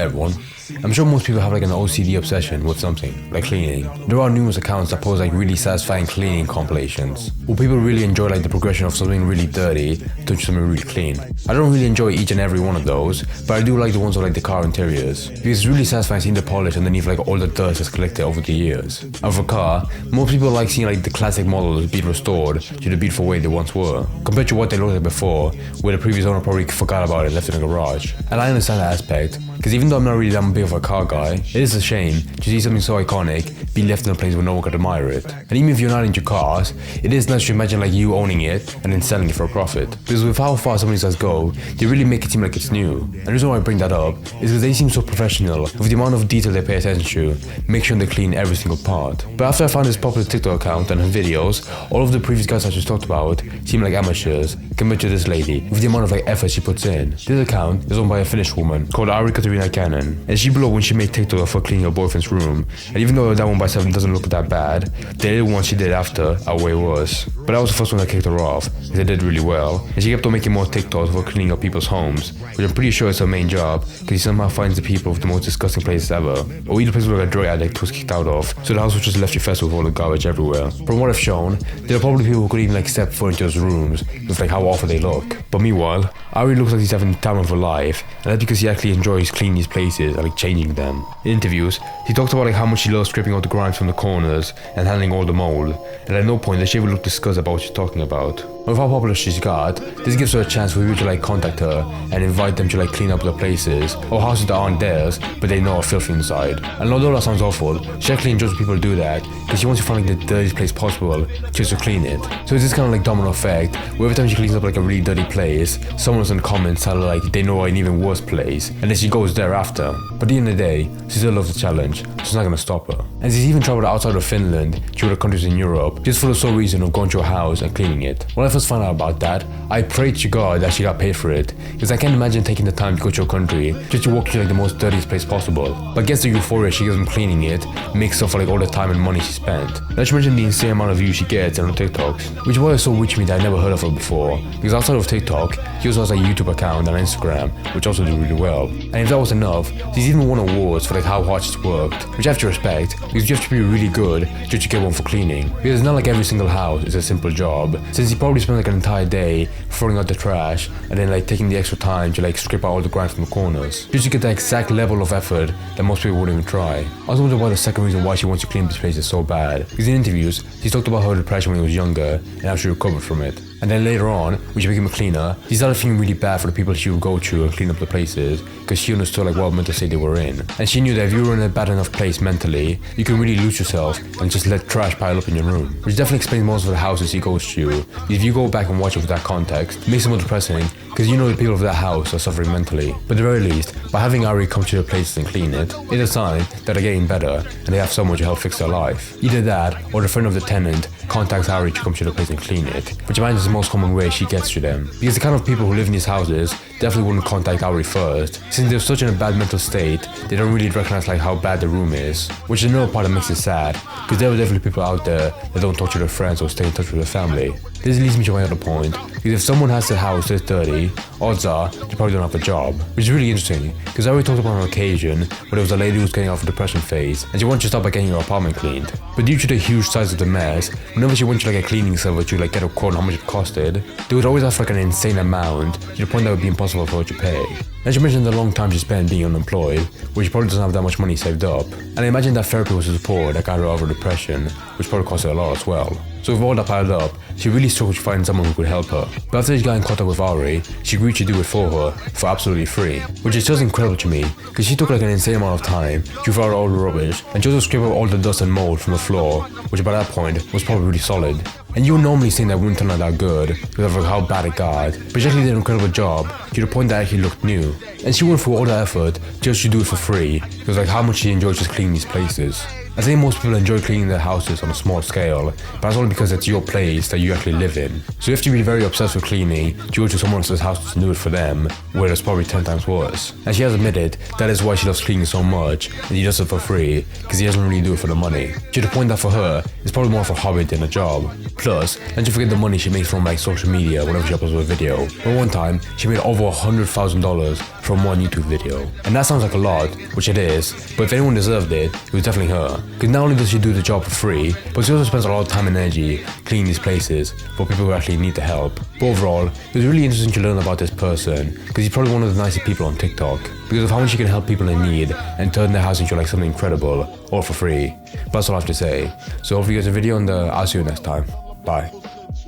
everyone. I'm sure most people have like an OCD obsession with something, like cleaning. There are numerous accounts that post like really satisfying cleaning compilations, where people really enjoy like the progression of something really dirty to something really clean. I don't really enjoy each and every one of those, but I do like the ones of like the car interiors, because it's really satisfying seeing the polish underneath like all the dust that's collected over the years. And for a car, most people like seeing like the classic models be restored to the beautiful way they once were, compared to what they looked like before, where the previous owner probably forgot about it and left it in a garage. And I understand that aspect, because even though I'm not really that big of a car guy, it is a shame to see something so iconic be left in a place where no one could admire it. And even if you're not into cars, it is nice to imagine like you owning it and then selling it for a profit. Because with how far some of these guys go, they really make it seem like it's new. And the reason why I bring that up is because they seem so professional with the amount of detail they pay attention to, make sure they clean every single part. But after I found this popular TikTok account and her videos, all of the previous guys I just talked about seem like amateurs compared to this lady with the amount of like effort she puts in. This account is owned by a Finnish woman called Ari Cannon, and she blew up when she made TikTok for cleaning her boyfriend's room. And even though that one by itself doesn't look that bad, the other one she did after are way worse. But that was the first one that kicked her off, because they did really well, and she kept on making more TikToks for cleaning up people's homes, which I'm pretty sure is her main job, because she somehow finds the people with the most disgusting places ever, or either places where like a drug addict was kicked out of, so the house was just left infested with all the garbage everywhere. From what I've shown, there are probably people who could even like step foot into those rooms with like how awful they look. But meanwhile, Ari looks like he's having the time of her life, and that's because he actually enjoys cleaning these places and like changing them. In interviews, he talked about like how much she loves scraping out the grime from the corners and handling all the mold, and at no point does she ever look disgusted about what she's talking about. With how popular she's got, this gives her a chance for people to like contact her and invite them to like clean up their places or houses that aren't theirs but they know are filthy inside. And although that sounds awful, she actually enjoys when people do that because she wants to find like the dirtiest place possible just to clean it. So it's this kind of like domino effect where every time she cleans up like a really dirty place, someone's in the comments tell her like they know an even worse place and then she goes there after. But at the end of the day, she still loves the challenge, so it's not gonna stop her. And she's even traveled outside of Finland to other countries in Europe just for the sole reason of going to a house and cleaning it. When I first found out about that, I prayed to God that she got paid for it, because I can't imagine taking the time to go to a country just to walk to like the most dirtiest place possible. But I guess the euphoria she gets from cleaning it makes up for like all the time and money she spent. Not to mention the insane amount of views she gets on her TikToks, which was so weird to me that I never heard of her before, because outside of TikTok, she also has a YouTube account and Instagram, which also do really well. And if that was enough, she's even won awards for like how hard she's worked, which I have to respect, because you have to be really good just to get one for cleaning. Because it's not like every single house is a simple job, since you probably spend like an entire day throwing out the trash and then like taking the extra time to like scrape out all the grime from the corners, just to get the exact level of effort that most people wouldn't even try. I also wonder why the second reason why she wants to clean this place is so bad, because in interviews, she talked about her depression when she was younger and how she recovered from it. And then later on, when she became a cleaner, she started feeling really bad for the people she would go to and clean up the places, because she understood like what mental state they were in. And she knew that if you were in a bad enough place mentally, you can really lose yourself and just let trash pile up in your room. Which definitely explains most of the houses she goes to. If you go back and watch it with that context, it makes it more depressing, because you know the people of that house are suffering mentally. But at the very least, by having Ari come to their places and clean it, it's a sign that they're getting better and they have someone to help fix their life. Either that, or the friend of the tenant contacts Ari to come to the place and clean it, which I imagine is the most common way she gets to them. Because the kind of people who live in these houses definitely wouldn't contact Ari first, since they're such in a bad mental state, they don't really recognize like how bad the room is, which is another part that makes it sad, because there are definitely people out there that don't talk to their friends or stay in touch with their family. This leads me to my other point, because if someone has their house this dirty, odds are they probably don't have a job, which is really interesting, because I already talked about an occasion where there was a lady who was getting off a depression phase, and she wanted to start by getting her apartment cleaned. But due to the huge size of the mess, whenever she went to like a cleaning service to like get a quote on how much it costed, they would always ask for like an insane amount, to the point that would be impossible for her to pay. And she mentioned the long time she spent being unemployed, where she probably doesn't have that much money saved up. And I imagine that therapy was the support that got her out of her depression, which probably cost her a lot as well. So with all that piled up, she really struggled to find someone who could help her. But after she got in contact with Ari, she agreed to do it for her for absolutely free, which is just incredible to me, because she took like an insane amount of time to throw out all the rubbish and she also scraped out all the dust and mold from the floor, which by that point was probably really solid. And you would normally think that wouldn't turn out that good because of how bad it got, but she actually did an incredible job to the point that it actually looked new. And she went through all that effort just to do it for free, because like how much she enjoys just cleaning these places. I think most people enjoy cleaning their houses on a small scale, but that's only because it's your place that you actually live in. So you have to be very obsessed with cleaning to go to someone else's house to do it for them, where it's probably 10 times worse. And she has admitted that is why she loves cleaning so much, and she does it for free, because he doesn't really do it for the money. To the point that for her, it's probably more of a hobby than a job. Plus, don't you forget the money she makes from like social media whenever she uploads a video. But one time, she made over $100,000 from one YouTube video. And that sounds like a lot, which it is, but if anyone deserved it, it was definitely her. Because not only does she do the job for free, but she also spends a lot of time and energy cleaning these places for people who actually need the help. But overall, it was really interesting to learn about this person, because he's probably one of the nicest people on TikTok, because of how much he can help people in need and turn their house into like something incredible, all for free. But that's all I have to say. So hopefully you guys a video, and I'll see you next time. Bye.